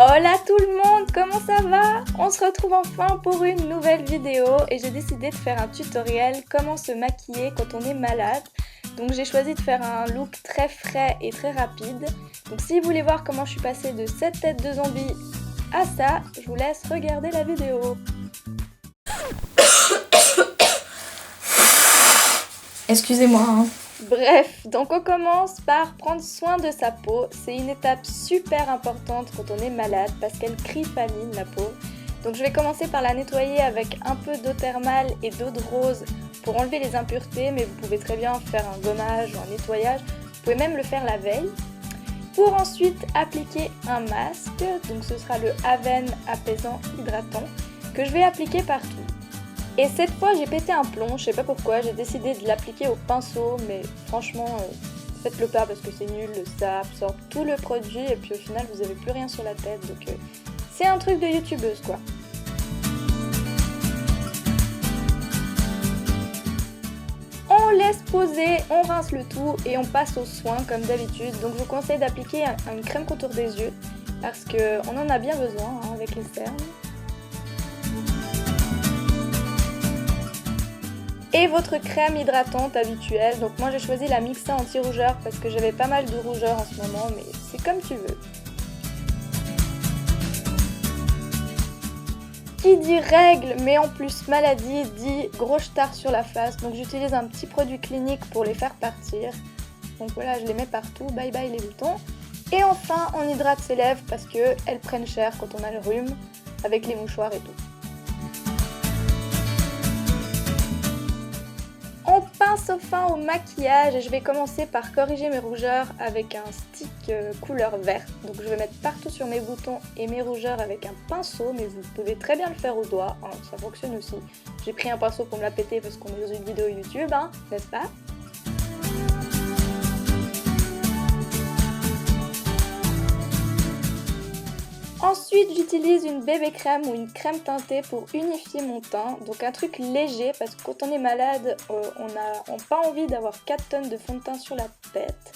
Hola tout le monde, comment ça va? On se retrouve enfin pour une nouvelle vidéo et j'ai décidé de faire un tutoriel comment se maquiller quand on est malade. Donc j'ai choisi de faire un look très frais et très rapide. Donc si vous voulez voir comment je suis passée de cette tête de zombie à ça, je vous laisse regarder la vidéo. Excusez-moi. Bref, donc on commence par prendre soin de sa peau. C'est une étape super importante quand on est malade parce qu'elle crie famine, la peau. Donc je vais commencer par la nettoyer avec un peu d'eau thermale et d'eau de rose pour enlever les impuretés, mais vous pouvez très bien faire un gommage ou un nettoyage. Vous pouvez même le faire la veille. Pour ensuite appliquer un masque, donc ce sera le Aven apaisant hydratant que je vais appliquer partout. Et cette fois j'ai pété un plomb, je sais pas pourquoi, j'ai décidé de l'appliquer au pinceau, mais franchement faites-le pas parce que c'est nul, ça absorbe tout le produit et puis au final vous avez plus rien sur la tête, donc c'est un truc de youtubeuse quoi. On laisse poser, on rince le tout et on passe aux soins comme d'habitude. Donc je vous conseille d'appliquer une crème contour des yeux parce qu'on en a bien besoin avec les cernes. Et votre crème hydratante habituelle, donc moi j'ai choisi la Mixa anti-rougeur parce que j'avais pas mal de rougeur en ce moment, mais c'est comme tu veux. Qui dit règles, mais en plus maladie, dit gros jetard sur la face, donc j'utilise un petit produit clinique pour les faire partir. Donc voilà, je les mets partout, bye bye les boutons. Et enfin, on hydrate ses lèvres parce qu'elles prennent cher quand on a le rhume, avec les mouchoirs et tout. On passe enfin au maquillage et je vais commencer par corriger mes rougeurs avec un stick couleur verte. Donc je vais mettre partout sur mes boutons et mes rougeurs avec un pinceau, mais vous pouvez très bien le faire au doigt, hein, ça fonctionne aussi. J'ai pris un pinceau pour me la péter parce qu'on est dans une vidéo YouTube, hein, n'est-ce pas? Ensuite, j'utilise une bébé crème ou une crème teintée pour unifier mon teint. Donc un truc léger parce que quand on est malade, on n'a pas envie d'avoir 4 tonnes de fond de teint sur la tête.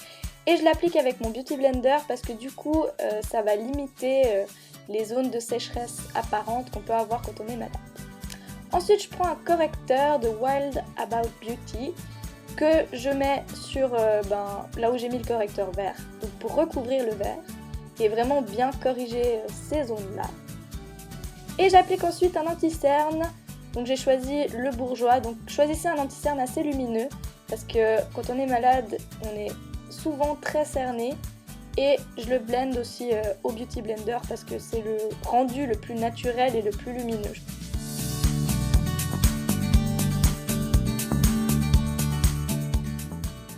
Et je l'applique avec mon Beauty Blender parce que du coup, ça va limiter les zones de sécheresse apparentes qu'on peut avoir quand on est malade. Ensuite, je prends un correcteur de Wild About Beauty que je mets sur là où j'ai mis le correcteur vert, donc pour recouvrir le vert et vraiment bien corriger ces zones-là. Et j'applique ensuite un anti-cerne, donc j'ai choisi le Bourjois, donc choisissez un anti-cerne assez lumineux, parce que quand on est malade, on est souvent très cerné, et je le blende aussi au Beauty Blender, parce que c'est le rendu le plus naturel et le plus lumineux.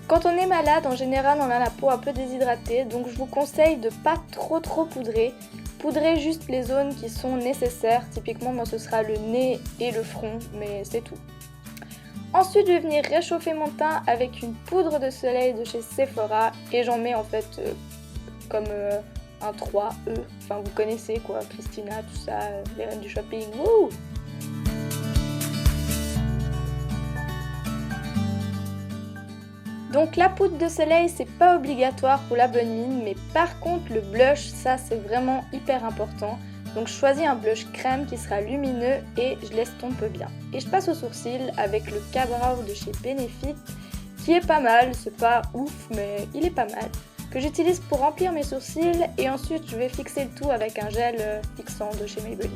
Quand on est malade, en général, on a la peau un peu déshydratée, donc je vous conseille de pas trop poudrer. Poudrez juste les zones qui sont nécessaires, typiquement moi ce sera le nez et le front, mais c'est tout. Ensuite, je vais venir réchauffer mon teint avec une poudre de soleil de chez Sephora, et j'en mets en fait comme un 3E, enfin vous connaissez quoi, Christina, tout ça, les reines du shopping, wouh! Donc la poudre de soleil c'est pas obligatoire pour la bonne mine, mais par contre le blush ça c'est vraiment hyper important. Donc je choisis un blush crème qui sera lumineux et je l'estompe bien. Et je passe au sourcil avec le K-Brow de chez Benefit qui est pas mal, c'est pas ouf mais il est pas mal. Que j'utilise pour remplir mes sourcils et ensuite je vais fixer le tout avec un gel fixant de chez Maybelline.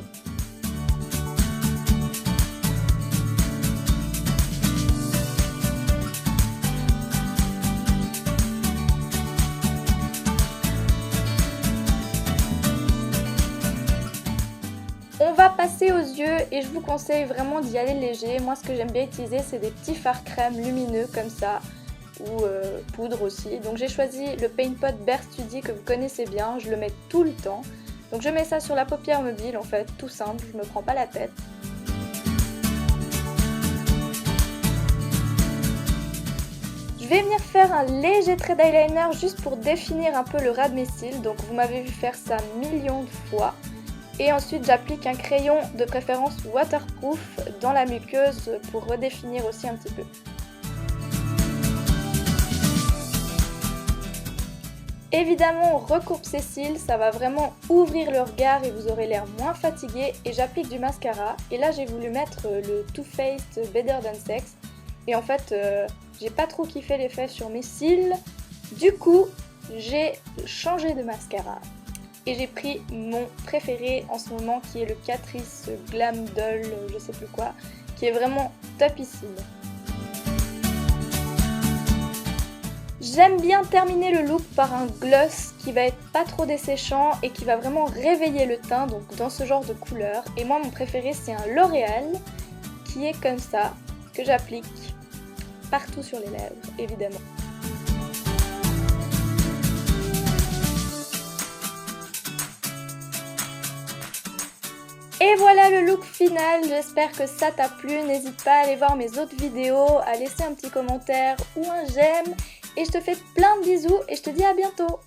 On va passer aux yeux et je vous conseille vraiment d'y aller léger. Moi ce que j'aime bien utiliser c'est des petits fards crème lumineux comme ça ou poudre aussi. Donc j'ai choisi le Paint Pot Bare Study que vous connaissez bien, je le mets tout le temps. Donc je mets ça sur la paupière mobile en fait, tout simple, je me prends pas la tête. Je vais venir faire un léger trait d'eyeliner juste pour définir un peu le ras de mes cils. Donc vous m'avez vu faire ça millions de fois. Et ensuite j'applique un crayon de préférence waterproof dans la muqueuse pour redéfinir aussi un petit peu. Évidemment, on recoupe ses cils, ça va vraiment ouvrir le regard et vous aurez l'air moins fatigué. Et j'applique du mascara. Et là, j'ai voulu mettre le Too Faced Better Than Sex. Et en fait, j'ai pas trop kiffé l'effet sur mes cils. Du coup, j'ai changé de mascara. Et j'ai pris mon préféré en ce moment qui est le Catrice Glam Doll, je sais plus quoi, qui est vraiment topissime. J'aime bien terminer le look par un gloss qui va être pas trop desséchant et qui va vraiment réveiller le teint, donc dans ce genre de couleur. Et moi mon préféré c'est un L'Oréal qui est comme ça, que j'applique partout sur les lèvres évidemment. Et voilà le look final, j'espère que ça t'a plu, n'hésite pas à aller voir mes autres vidéos, à laisser un petit commentaire ou un j'aime. Et je te fais plein de bisous et je te dis à bientôt.